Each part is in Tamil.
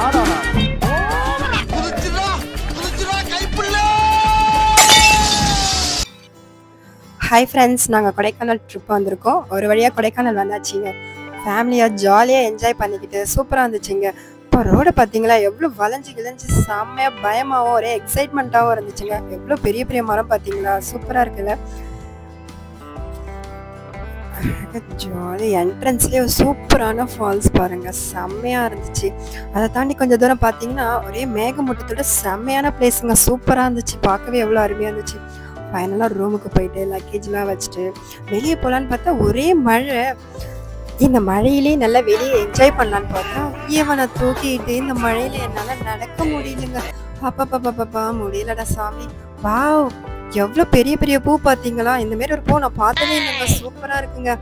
ஹாய் ஃப்ரெண்ட்ஸ், நாங்கள் கொடைக்கானல் ட்ரிப் வந்திருக்கோம். ஒரு வழியாக கொடைக்கானல் வந்தாச்சுங்க. ஃபேமிலியாக ஜாலியாக என்ஜாய் பண்ணிக்கிட்டு சூப்பராக இருந்துச்சுங்க. இப்போ ரோடை பார்த்தீங்களா, எவ்வளோ வளைஞ்சு கிழிஞ்சு செம்மையாக பயமாகவும் ஒரே எக்ஸைட்மெண்ட்டாகவும் இருந்துச்சுங்க. எவ்வளோ பெரிய பெரிய மரம் பார்த்தீங்களா, சூப்பராக இருக்குல்ல. ஜாலி என்ட்ரன்ஸ்லேயே ஒரு சூப்பரான ஃபால்ஸ் பாருங்கள், செம்மையாக இருந்துச்சு. அதை தாண்டி கொஞ்சம் தூரம் பார்த்தீங்கன்னா ஒரே மேகமூட்டத்தோட செம்மையான பிளேஸுங்க, சூப்பராக இருந்துச்சு. பார்க்கவே எவ்வளோ அருமையாக இருந்துச்சு. ஃபைனலாக ரூமுக்கு போயிட்டு லக்கேஜ்லாம் வச்சுட்டு வெளியே போகலான்னு பார்த்தா ஒரே மழை. இந்த மழையிலே நல்லா வெளியே என்ஜாய் பண்ணலான்னு பார்த்தா இவனை தூக்கிட்டு இந்த மழையில என்னால் நடக்க முடியலங்க. பாப்பா முடியலடா சாமி. வாவ், எவ்வளோ பெரிய பெரிய பூ பார்த்தீங்களா? இந்தமாரி ஒரு பூ நான் பார்த்ததே இல்லைங்க, சூப்பராக இருக்குங்க.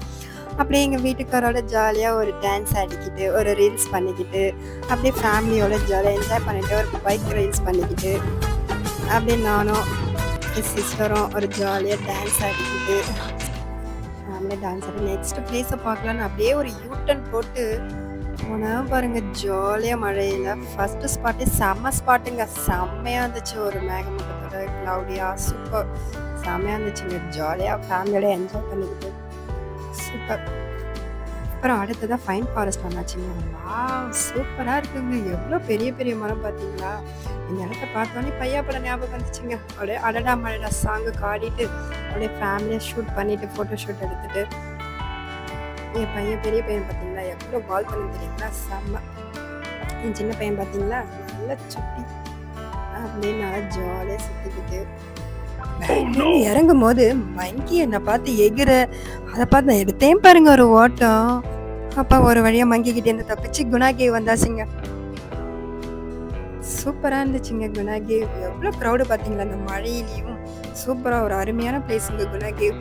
அப்படியே எங்கள் வீட்டுக்காரோட ஜாலியாக ஒரு டான்ஸ் ஆடிக்கிட்டு ஒரு ரீல்ஸ் பண்ணிக்கிட்டு அப்படியே ஃபேமிலியோட ஜாலியாக என்ஜாய் பண்ணிட்டு ஒரு பைக் ரீல்ஸ் பண்ணிக்கிட்டு அப்படியே நானும் சிஸ்டரும் ஒரு ஜாலியாக டான்ஸ் ஆடிக்கிட்டு ஃபேமிலியாக டான்ஸ் ஆடி நெக்ஸ்ட் பிளேஸை பார்க்கலான்னு அப்படியே ஒரு யூட்டன் போட்டு போனால் பாருங்கள். ஜாலியாக மழையில் ஃபஸ்ட்டு ஸ்பாட்டே செம்ம ஸ்பாட்டுங்க, செம்மையாக இருந்துச்சு. ஒரு மேகமூட்டத்தோட க்ளவுடியாக சூப்பர் செம்மையாக இருந்துச்சுங்க. ஜாலியாக ஃபேமிலியோட என்ஜாய் பண்ணிக்கிட்டு சூப்பர். அப்புறம் அடுத்ததாக ஃபைன் ஃபாரஸ்ட் வந்தாச்சுங்க. சூப்பராக இருக்குங்க, எவ்வளோ பெரிய பெரிய மரம் பார்த்தீங்களா? இந்த இடத்த பார்த்தோன்னே பையா படம் ஞாபகம் வந்துச்சுங்க. அப்படியே அடடா மழடா சாங்கு காடிட்டு அப்படியே ஃபேமிலியாக ஷூட் பண்ணிவிட்டு ஃபோட்டோ ஷூட் எடுத்துகிட்டு என் பையன் பெரிய பையன் பார்த்தீங்களா எவ்வளோ பால் பண்ணி தெரியுங்களா, செம்ம. என் சின்ன பையன் பார்த்தீங்களா நல்லா சுட்டி அப்படியே நல்லா ஜாலியாக சுற்றிக்கிட்டு இறங்கும் போது மங்கி என்னை பார்த்து எகிற அதை பார்த்து எடுத்தேன் பாருங்க ஒரு ஓட்டம். அப்பா ஒரு வழியாக மங்கிக்கிட்டே இருந்து தப்பிச்சு குணா கேவ் வந்தாச்சுங்க. சூப்பராக இருந்துச்சுங்க குணா கேவ். எவ்வளோ க்ரௌடு பார்த்தீங்களா அந்த மழையிலையும். சூப்பராக ஒரு அருமையான பிளேஸுங்க குணா கேவ்.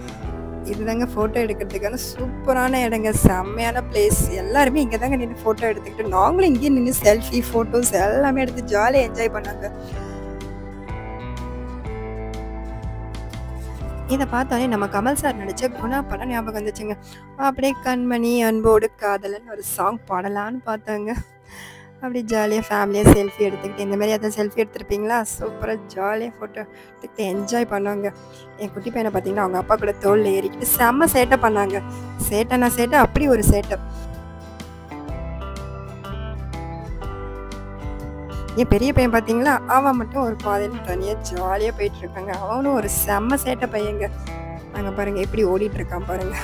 இதுதாங்க ஃபோட்டோ எடுக்கிறதுக்கான சூப்பரான இடங்க, செம்மையான பிளேஸ். எல்லாருமே இங்கே தாங்க நின்று ஃபோட்டோ எடுத்துக்கிட்டு நாங்களும் இங்கேயே நின்று செல்ஃபி ஃபோட்டோஸ் எல்லாமே எடுத்து ஜாலியாக என்ஜாய் பண்ணாங்க. இதை பார்த்தோன்னே நம்ம கமல் சார் நடித்த குணா படம் ஞாபகம் வந்துச்சுங்க. அப்படியே கண்மணி அன்போடு காதலன் ஒரு சாங் பாடலான்னு பார்த்தாங்க. அப்படி ஜாலியாக ஃபேமிலியாக செல்ஃபி எடுத்துக்கிட்டு இந்த மாதிரி எதாவது செல்ஃபி எடுத்துருப்பீங்களா? சூப்பராக ஜாலியாக ஃபோட்டோ எடுத்துக்கிட்டு என்ஜாய் பண்ணாங்க. என் குட்டி பையனை பார்த்தீங்கன்னா அவங்க அப்பா கூட தோளில் ஏறிக்கிட்டு செம்ம சேட்டை பண்ணாங்க. சேட்டை அப்படி ஒரு சேட்டை. என் பெரிய பையன் பார்த்தீங்களா அவன் மட்டும் ஒரு பாதையில் தனியாக ஜாலியாக போயிட்டு இருக்காங்க. அவனும் ஒரு செம்ம சேட்டை பையங்க. நாங்கள் பாருங்கள் எப்படி ஓடிட்டு இருக்கான் பாருங்க.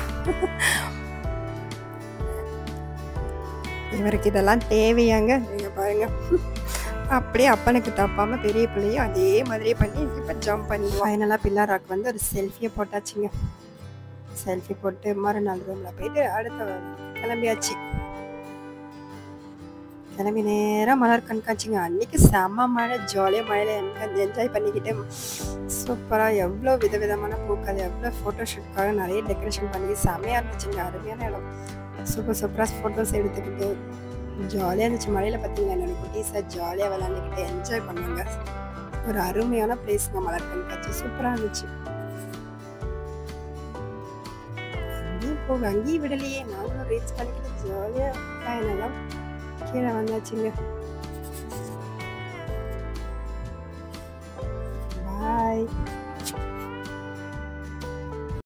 இவருக்கு இதெல்லாம் தேவையாங்க? நீங்கள் பாருங்க, அப்படியே அப்பனுக்கு தப்பாமல் பெரிய பிள்ளையும் அதே மாதிரியே பண்ணி இப்போ ஜம்ப் பண்ணி ஃபைனலாக பில்லர் ராக் வந்து ஒரு செல்ஃபியை போட்டாச்சுங்க. செல்ஃபி போட்டு மறுநாள் ரூமில் போயிட்டு அடுத்த கிளம்பியாச்சு. கிளம்பி நேராக மலர் கண்காட்சிங்க. அன்றைக்கி செம்ம மழை, ஜாலியாக மழையில் என்ஜாய் பண்ணிக்கிட்டு சூப்பராக எவ்வளோ விதவிதமான பூக்கள், எவ்வளோ ஃபோட்டோ ஷூட்காக நிறைய டெக்கரேஷன் பண்ணி செம்மையாக இருந்துச்சுங்க. அருமையான இடம். சூப்பராக ஃபோட்டோஸ் எடுத்துக்கிட்டு ஜாலியாக இருந்துச்சு. மழையில் பார்த்தீங்கன்னா என்னோட குட்டீஸை ஜாலியாக விளாண்டுக்கிட்டு என்ஜாய் பண்ணாங்க. ஒரு அருமையான பிளேஸ்ங்க மலர் கண்காட்சி, சூப்பராக இருந்துச்சு. அங்கேயும் விடலையே, நாங்களும் ரீச் பண்ணிக்கிட்டு ஜாலியாக ஃபைனலாக கீழே வந்தாச்சுங்க. பாய்.